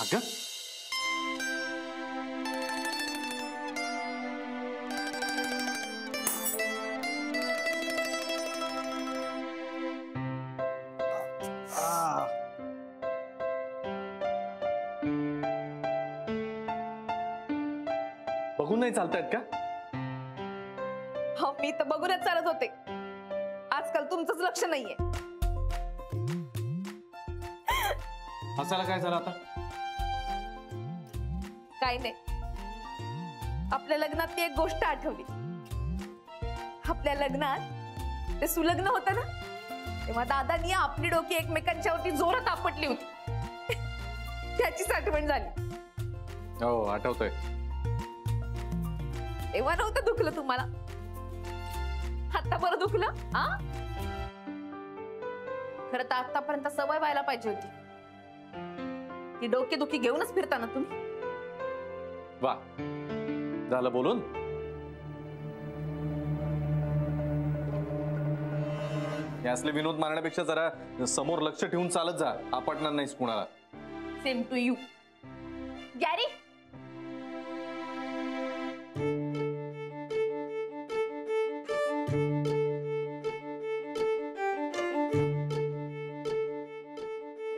अगं बघून नाही चालतायत का? हो मी तर बघूनच चालत होते. आजकाल तुमचंच लक्ष नाहीये. हसायला काय झालं आता? काही नाही. आपल्या लग्नात ती एक गोष्ट आठवली. आपल्या लग्नात ते सुलग्न होतं ना, तेव्हा दादानी आपली डोकी एकमेकांच्या वरती जोरात आपटली होती. त्याचीच आठवण झाली. हो आठवतंय. तेव्हा नव्हतं दुखलं तुम्हाला, आता बरं दुखलं. खरं तर आतापर्यंत सवय व्हायला पाहिजे होती. ती डोकेदुखी घेऊनच फिरता ना तुम्ही. वा झालं बोलून. हे असले विनोद मारण्यापेक्षा जरा समोर लक्ष ठेवून चालत जा. आपटणार नाहीस कुणाला. Same to you Gary.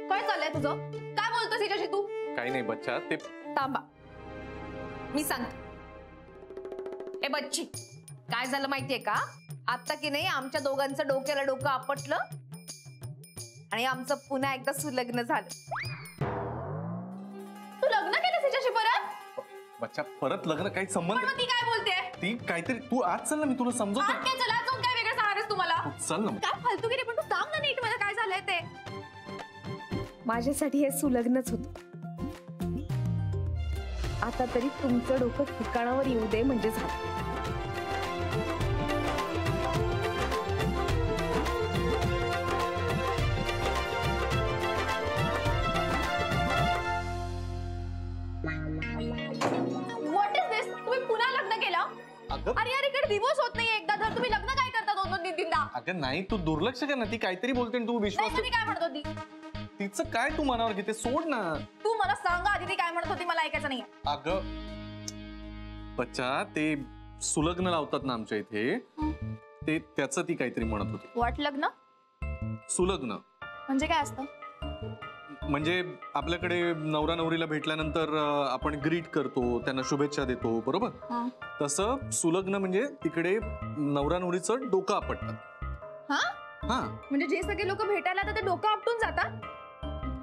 काय चाललंय तुझं? काय बोलतोस हिच्याशी तू? काही नाही बच्चा. ते थांबा मी सांगते. ए बच्ची, काय झालं माहितीये का? आता की नाही आमच्या दोघांचं डोक्याला डोकं आपटलं आणि आमचं पुन्हा एकदा सुलग्न झालं. तू लग्न केलंस हिच्याशी परत? बच्चा परत लग्न काही संबंध. ती काय बोलते? ती काहीतरी. तू आज चल ना, मी तुला समजवतो. काय चला जाऊन काय वेगळं सांगणारेस तुम्हाला? चल ना. काय फालतूगिरी. पण तू सांग ना नीट मला काय झालंय ते. माझ्यासाठी हे सुलग्नच होतं. आता तरी तुमचं डोकं ठिकाणावर येऊ दे म्हणजे झालं. व्हॉट इज दिस? तुम्ही पुन्हा लग्न केलं? अरे यार इकडे दिवस होत नाहीये एकदा. जर तुम्ही लग्न काय करता दोन दोन तीनदा? अगं नाही, तू दुर्लक्ष कर ना. ती काहीतरी बोलते तू विश्वास. तुम्ही काय म्हणत होती? तिचं काय तू मनावर घेते? सोड ना. तू मला सांगा आधी ती काय म्हणत होती. मला ऐकायचं नाही. अगं बच्चा, ते सुलग्न लावतात ना आमच्या इथे, ते त्याचं ती काहीतरी म्हणत होती. व्हॉट लग्न? सुलग्न म्हणजे काय असतं? म्हणजे आपल्याकडे नवरा नवरीला भेटल्यानंतर आपण ग्रीट करतो, त्यांना शुभेच्छा देतो, बरोबर? तसं सुलग्न म्हणजे तिकडे नवरा नवरीचं डोकं आपटतात. हा म्हणजे जे सगळे लोक भेटायला येतात ते डोकं आपटून जातात?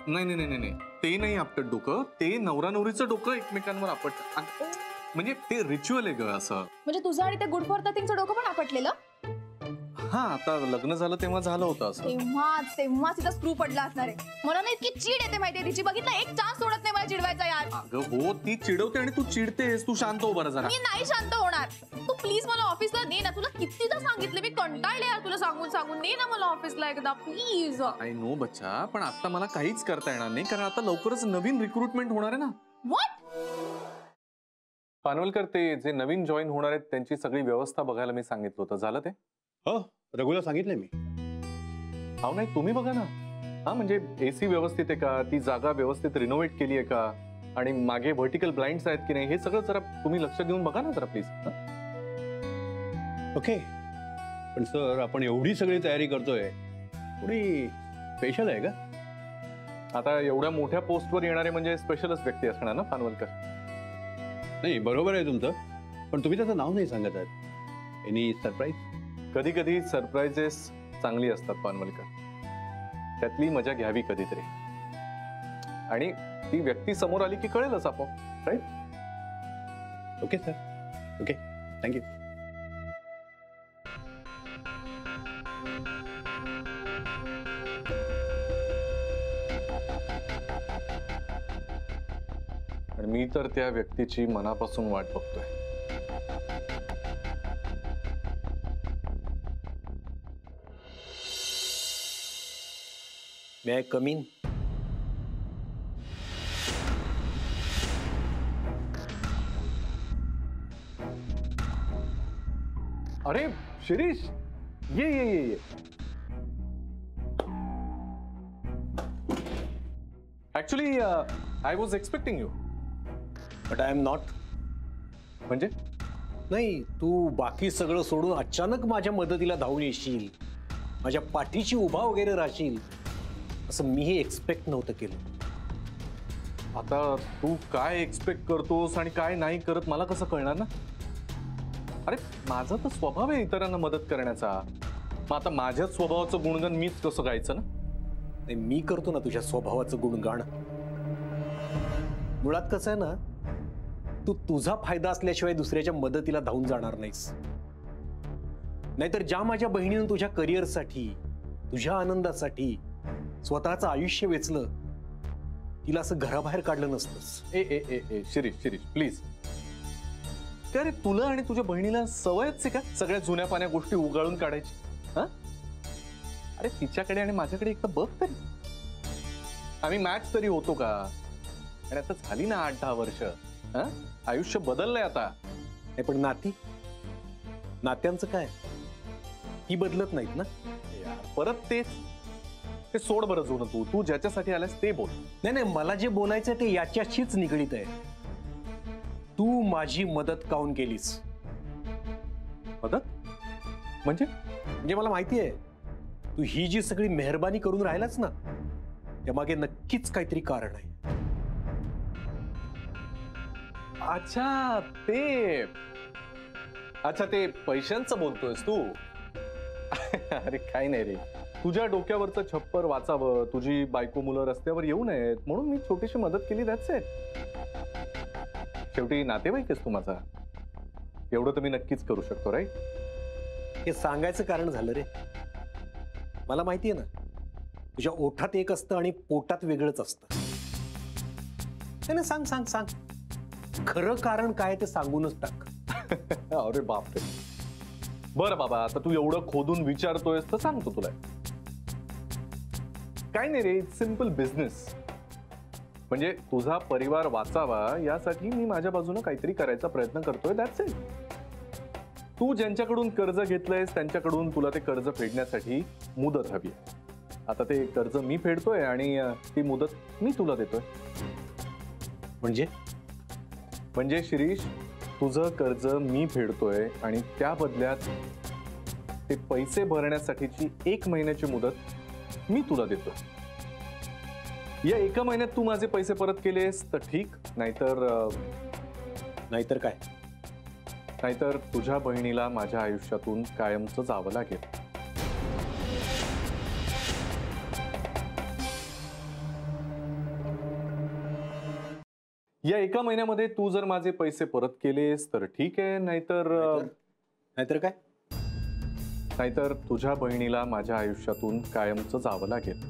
नाही नाही नाही नाही, ते नाही आपटत डोकं. ते नवरा नवरीचं डोकं एकमेकांवर आपटतात. म्हणजे ते रिच्युअल आहे ग असं. म्हणजे तुझं आणि ते गुड फॉर नथिंगचं डोकं पण आपटलेलं? हा आता लग्न झालं तेव्हा झालं होतं असं. तेव्हा तिचा स्क्रू पडला असणार आहे. मला ना इतकी चीड येते माहितीये तिची. बघितलं एक चान्स सोडत नाही मला चिडवायचा यार. अगं हो, ती चिडवते आणि तू चिडतेस. तू शांत हो बरं जरा. मी नाही शांत होणार. तू प्लीज मला ऑफिसला ने ना. तुला कितीदा सांगितलं मी. कंटाळले यार तुला सांगून सांगून. ने ना मला ऑफिसला एकदा प्लीज. आय नो बच्चा, पण आता मला काहीच करता येणार नाही कारण आता लवकरच नवीन रिक्रुटमेंट होणार आहे ना. व्हॉट? पानवलकर, ते जे नवीन जॉईन होणार आहेत त्यांची सगळी व्यवस्था बघायला मी सांगितलं होतं. झालं ते? हो रघुला सांगितलंय मी. अहो नाही, तुम्ही बघा ना. हा म्हणजे एसी व्यवस्थित आहे का, ती जागा व्यवस्थित रिनोव्हेट केली आहे का, आणि मागे व्हर्टिकल ब्लाइंड्स आहेत की नाही, हे सगळं जरा तुम्ही लक्ष देऊन बघा ना जरा प्लीज. ओके, पण सर आपण एवढी सगळी तयारी करतोय, थोडी स्पेशल आहे का? आता एवढ्या मोठ्या पोस्टवर येणारे म्हणजे स्पेशलच व्यक्ती असणार ना पानवलकर. नाही बरोबर आहे तुमचं, पण तुम्ही त्याचं नाव नाही सांगत आहात. Any surprise? कधी कधी सरप्राइजेस चांगली असतात पानवलकर. त्यातली मजा घ्यावी कधीतरी. आणि ती व्यक्ती समोर आली की कळेलच आपोआप, right? Okay sir, okay, thank you. आणि मी तर त्या व्यक्तीची मनापासून वाट बघतोय. May I come in? अरे शिरीष, ये ये ये ये. Actually I was expecting you. But I am not. म्हणजे नाही, तू बाकी सगळं सोडून अचानक माझ्या मदतीला धावून येशील, माझ्या पाठीशी उभा वगैरे राहशील, असं मीही एक्सपेक्ट नव्हतं केलं. आता तू काय एक्सपेक्ट करतोस आणि काय नाही करत मला कसं कळणार ना? अरे माझा तर स्वभाव आहे इतरांना मदत करण्याचा. मग आता माझ्याच स्वभावाचं गुणगान मीच कसं गायचं ना? नाही, मी करतो ना तुझ्या स्वभावाचं गुणगान. मुळात कसं आहे ना, तू तुझा फायदा असल्याशिवाय दुसऱ्याच्या मदतीला धावून जाणार नाहीस. नाहीतर ज्या माझ्या बहिणीनं तुझ्या करिअरसाठी, तुझ्या आनंदासाठी स्वतःचं आयुष्य वेचलं, तिला असं घराबाहेर काढलं नसतंस. ए ए ए ए शिरीष प्लीज. काय रे, तुला आणि तुझ्या बहिणीला सवयच आहे का सगळ्या जुन्या पाण्या गोष्टी उगाळून काढायची? हा, अरे तिच्याकडे आणि माझ्याकडे एकदा बघ तरी. आम्ही मॅच तरी होतो का? आणि आता झाली ना 8-10 वर्ष. हा, आयुष्य बदललंय आता. नाही, पण नात्यांचं काय? ती बदलत नाहीत ना. परत तेच. ते सोड बरं जुनं. तू ज्याच्यासाठी आलास ते बोल. नाही, मला जे बोलायचं ते याच्याशीच निगडीत आहे. तू माझी मदत काऊन केलीस? मदत म्हणजे? म्हणजे मला माहिती आहे, तू ही जी सगळी मेहरबानी करून राहिलास ना, त्यामागे नक्कीच काहीतरी कारण आहे. अच्छा ते पैशांचं बोलतोयस तू? अरे काही नाही रे, तुझ्या डोक्यावरचं छप्पर वाचावं, तुझी बायको मुलं रस्त्यावर येऊ नयेत म्हणून मी छोटीशी मदत केली. That's it. शेवटी नातेवाईक आहेस तू माझा, एवढं तर मी नक्कीच करू शकतो. राईट? हे सांगायचं कारण झालं रे. मला माहितीये ना, तुझ्या ओठात एक असतं आणि पोटात वेगळंच असतं. नाही, सांग सांग सांग, खरं कारण काय ते सांगूनच टाक. अरे बापरे. बरं बाबा, आता तू एवढं खोदून विचारतोयस तर सांगतो तुला. काय नाही रे, इट्स सिम्पल बिझनेस. म्हणजे तुझा परिवार वाचावा यासाठी मी माझ्या बाजूने काहीतरी करायचा प्रयत्न करतोय. That's it. तू ज्यांच्याकडून कर्ज घेतलंयस त्यांच्याकडून तुला ते कर्ज फेडण्यासाठी मुदत हवी. आता ते कर्ज मी फेडतोय आणि ती मुदत मी तुला देतोय. म्हणजे शिरीष, तुझं कर्ज मी फेडतोय आणि त्या बदल्यात ते पैसे भरण्यासाठीची 1 महिन्याची मुदत मी तुला देतोय. या 1 महिन्यात तू माझे पैसे परत केलेस तर ठीक, नाहीतर काय? नाहीतर तुझ्या बहिणीला माझ्या आयुष्यातून कायमचं जावं लागेल. या 1 महिन्यामध्ये तू जर माझे पैसे परत केलेस तर ठीक आहे, नाहीतर काय? नाहीतर तुझ्या बहिणीला माझ्या आयुष्यातून कायमचं जावं लागेल.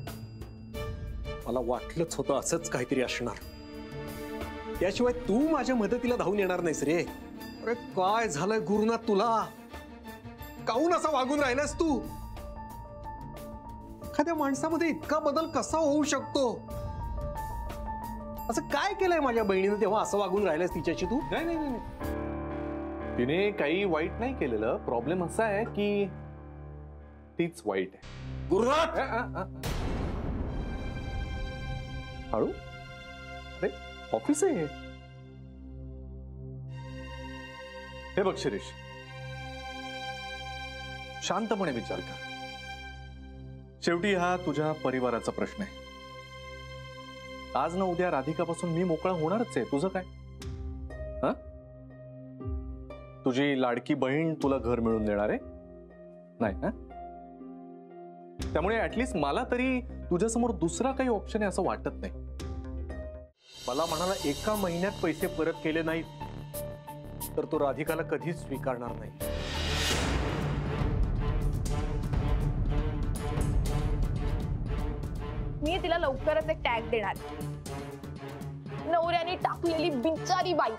मला वाटलंच होतं असंच काहीतरी असणार. त्याशिवाय तू माझ्या मदतीला धावून येणार नाहीस रे. अरे काय झालंय गुरुनाथ तुला? काहून असा वागून राहिलास तू? एखाद्या माणसामध्ये इतका बदल कसा होऊ शकतो? असं काय केलंय माझ्या बहिणीनं तेव्हा असं वागून राहिलास तिच्याशी तू? नाही, तिने काही वाईट नाही केलेलं. प्रॉब्लेम असा आहे की तीच वाईट आहे. गुरुनाथ, हळू. अरे ऑफिस आहे हे बघ शिरीष, शांतपणे विचार कर. शेवटी हा तुझ्या परिवाराचा प्रश्न आहे. आज ना उद्या राधिकापासून मी मोकळा होणारच आहे. तुझं काय? हा, तुझी लाडकी बहीण तुला घर मिळून देणार आहे नाही ना? त्यामुळे ऍटलीस्ट मला तरी तुझ्यासमोर दुसरा काही ऑप्शन आहे असं वाटत नाही. मला म्हणाला 1 महिन्यात पैसे परत केले नाहीत तर तो राधिकाला कधीच स्वीकारणार नाही. मी तिला लवकरच एक टॅग देणार, नवऱ्याने टाकलेली बिचारी बाई.